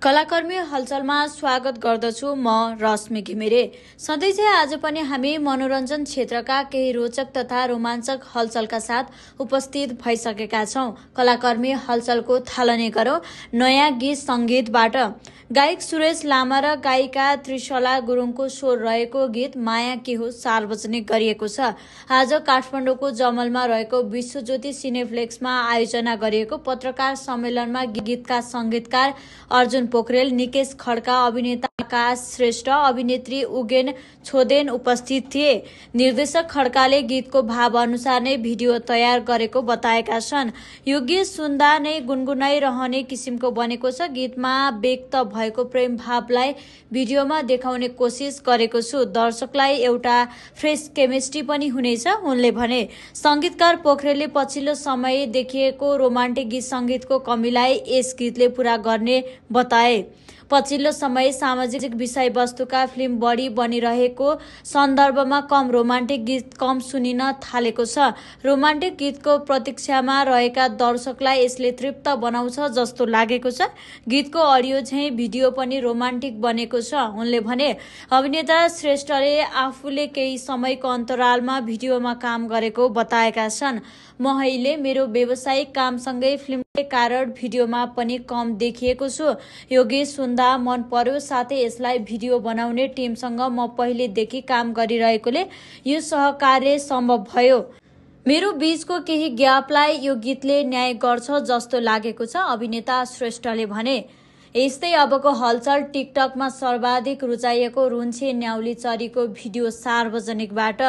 कलाकर्मी हलचलमा स्वागत गर्दछु म रश्मि घिमिरे। सधैँ आज पनि हामी मनोरञ्जन क्षेत्रका केही रोचक तथा रोमाञ्चक हलचलका साथ उपस्थित भइसकेका छौं। कलाकर्मी हलचलको थालनी गरौं नयाँ गीत संगीतबाट। गायक सुरेश लामा र गायिका त्रिशला गुरुङको स्वर रहेको गीत माया के हो सार्वजनिक गरिएको छ। आज काठमाडौँको जमलमा रहेको विश्वज्योति सिनेप्लेक्समा आयोजना गरिएको पत्रकार सम्मेलनमा गीतका संगीतकार अर्जुन पोखरेल, निकेश खड्का, अभिनेता आकाश श्रेष्ठ, अभिनेत्री उगेन छोदेन उपस्थित थिए। निर्देशक खड्काले गीतको भाव अनुसार नै भिडियो तयार गरेको बताएका छन्। यो गीत सुन्दा नै गुनगुनाइरहने किसिमको बनेको छ। गीतमा व्यक्त भएको प्रेम भावलाई भिडियोमा देखाउने कोसिस गरेको छु। दर्शकलाई एउटा फ्रेश केमिस्ट्री पनि हुनेछ उनले भने। संगीतकार पोखरेलले पछिल्लो समय देखिएको रोमान्टिक गीत संगीतको कमीलाई यस गीतले पूरा गर्ने बताए। पछिल्लो समय सामाजिक विषयवस्तुका फिल्म बढी बनिरहेको सन्दर्भमा कम रोमान्टिक गीत कम सुनिन थालेको छ। रोमान्टिक गीतको प्रतीक्षामा रहेका दर्शकलाई यसले तृप्त बनाउँछ जस्तो लागेको छ। गीतको अडियो झैं भिडियो पनि रोमान्टिक बनेको छ उनले भने। अभिनेता श्रेष्ठले आफूले केही समयको अन्तरालमा भिडियोमा काम गरेको बताएका छन्। म अहिले मेरो व्यावसायिक कामसँगै फिल्मकै कारण भिडियोमा पनि कम देखिएको छु। यो गीत सुन्दा मन पर्यो, साथै यसलाई भिडियो बनाउने टिमसँग म पहिलेदेखि काम गरिरहेकोले यो सहकार्य सम्भव भयो। मेरो बीचको केही ग्यापलाई यो गीतले न्याय गर्छ जस्तो लागेको छ अभिनेता श्रेष्ठले भने। यस्तै अबको हलचल टिकटकमा सर्वाधिक रुचाइएको रुन्छे न्याउली चरीको भिडियो सार्वजनिकबाट।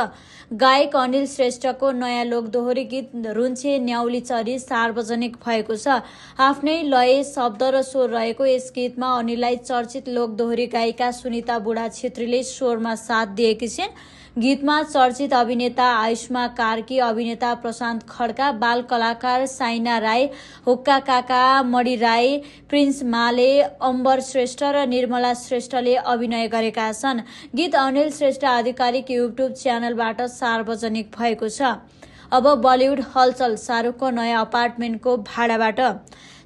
गायक अनिल श्रेष्ठको नयाँ लोकदोहोरी गीत रुन्छे न्याउली चरी सार्वजनिक भएको छ। आफ्नै लय, शब्द र स्वर रहेको यस गीतमा अनिललाई चर्चित लोकदोहोरी गायिका सुनिता बुढा छेत्रीले स्वरमा साथ दिएकी छिन्। गीतमा चर्चित अभिनेता आयुष्मा कार्की, अभिनेता प्रशान्त खड्का, बाल कलाकार साइना राई, हुक्का काका मणि राई, प्रिन्स माले, अम्बर श्रेष्ठ र निर्मला श्रेष्ठले अभिनय गरेका छन्। गीत अनिल श्रेष्ठ आधिकारिक युट्युब च्यानलबाट सार्वजनिक भएको छ। अब बलिउड हलचल शाहरुखको नयाँ अपार्टमेन्टको भाडाबाट।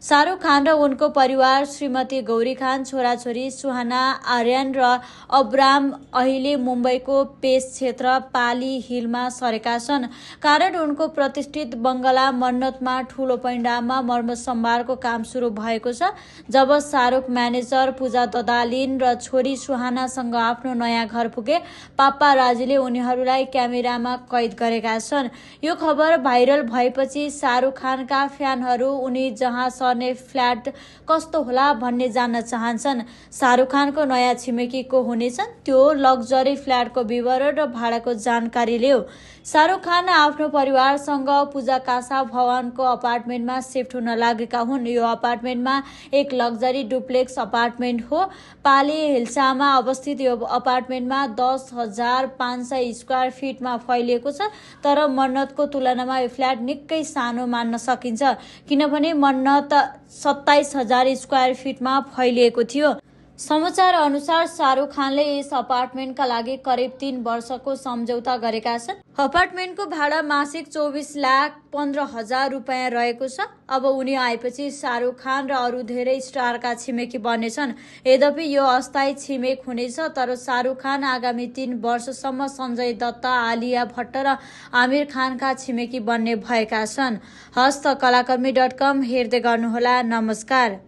शाहरुख खान र उनको परिवार श्रीमती गौरी खान, छोराछोरी सुहाना आर्यन र अब्राम अहिले मुम्बईको पेस क्षेत्र पाली हिलमा सरेका छन्। कारण उनको प्रतिष्ठित बंगला मन्नतमा ठूलो पैण्डामा मर्मसम्भारको काम सुरु भएको छ। जब शाहरुख म्यानेजर पूजा ददालिन र छोरी सुहानासँग आफ्नो नयाँ घर पुगे, पाप्पाराजीले उनीहरूलाई क्यामेरामा कैद गरेका छन्। यो खबर भाइरल भएपछि शाहरुख खानका फ्यानहरू उनी जहाँ सर्ने फ्ल्याट कस्तो होला भन्ने जान्न चाहन्छन्। शाहरुख खानको नयाँ छिमेकी को हुनेछन्, त्यो लग्जरी फ्ल्याटको विवरण र भाडाको जानकारी लियो। शाहरुख खान आफ्नो परिवारसँग पूजा कासा भवनको अपार्टमेन्टमा शिफ्ट हुन लागेका हुन्। यो अपार्टमेन्टमा एक लग्जरी डुप्लेक्स अपार्टमेन्ट हो। पाली हिल्सामा अवस्थित यो अपार्टमेन्टमा 10,500 स्क्वायर फिटमा फैलिएको छ। तर मन्नतको तुलनामा यो फ्ल्याट निकै सानो मान्न सकिन्छ, किनभने मन्नत 27,000 स्क्वायर फिटमा फैलिएको थियो। समाचार अनुसार शाहरुख खानले यस अपार्टमेन्टका लागि करिब 3 वर्षको सम्झौता गरेका छन्। अपार्टमेन्टको भाडा मासिक 24,15,000 रुपियाँ रहेको छ। अब उनी आएपछि शाहरुख खान र अरू धेरै स्टारका छिमेकी बन्नेछन्। यद्यपि यो अस्थायी छिमेक हुनेछ, तर शाहरुख खान आगामी 3 वर्षसम्म सञ्जय दत्त, आलिया भट्ट र आमिर खानका छिमेकी बन्ने भएका छन्। हस्त कलाकर्मी.com हेर्दै गर्नुहोला। नमस्कार।